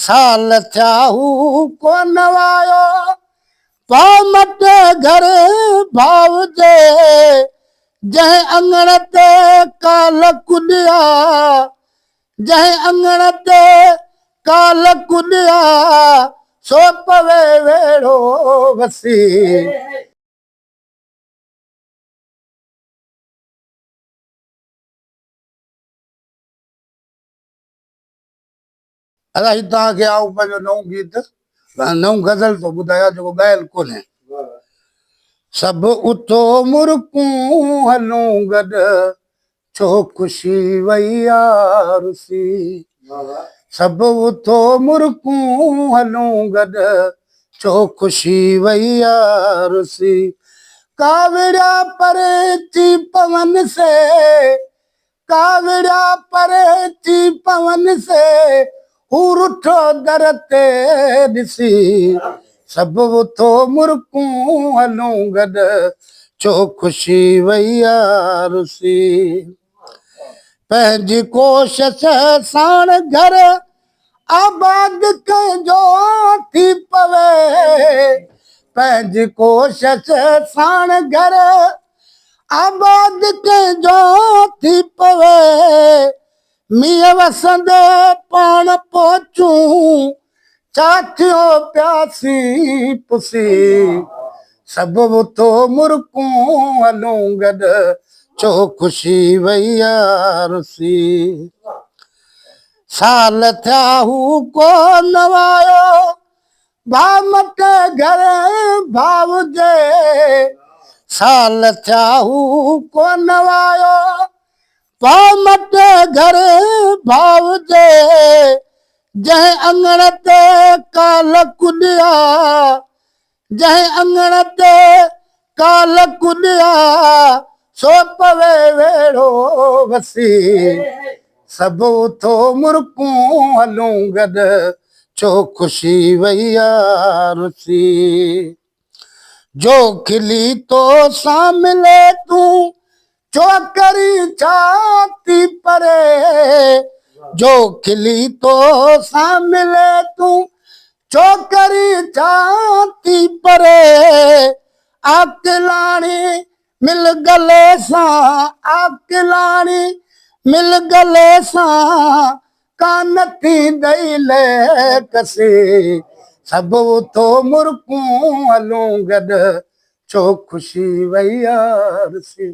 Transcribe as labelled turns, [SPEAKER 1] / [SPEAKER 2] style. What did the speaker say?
[SPEAKER 1] साल थियाहू को नवायो पामट घर भाव जे जंहिं अंगण ते काल कुॾिया जंहिं अंगण ते काल कुॾिया सो पवे वेड़ो वसी अदा तव्हांखे आऊं पंहिंजो नओं गीत नओं गज़ल थो ॿुधायां जेको ॻायल कोन्हे। सभु उथो मुर्कूं हलूं गॾु छो ख़ुशी वई यारुसी सभु उथो मुर्कूं हलूं गॾु छो ख़ुशी वई यारुसी कावड़िया परे पवन से कावड़िया परे पवन से उठो दर ते ॾिसी सभु उथो मुर्कूं हलूं गॾु छो ख़ुशी वई यारुसी पंहिंजी कोशिश साण घर आबाद कंहिंजो थी पवे पंहिंजी कोशिश साण घर आबाद कंहिंजो थी पवे मींहं वसंदे पाण पहुचूं चाचियो प्यासी पुसी सभु उथो मुर्कूं हलूं गॾु छो ख़ुशी वई यारुसी साल थियाहू को नवायो भामट घर भाव जे साल थियाहू को नवायो पामट घर भाव जे जंहिं अंगण ते काल कुॾिया जंहिं अंगण ते काल कुॾिया सो पवे वेड़ो वसी सभु उथो मुर्कूं हलूं गॾु छो ख़ुशी वई यारुसी जो खिली तो सां मिले तूं छोकरी छाती परे जो खिली तो सां मिले तूं छोकरी छाती परे आकिलाणी मिल गले सां आकिलाणी मिल गले सां कान थी ॾई ले कसी सभु उथो मुर्कूं हलूं गॾु छो ख़ुशी वई यारुसी।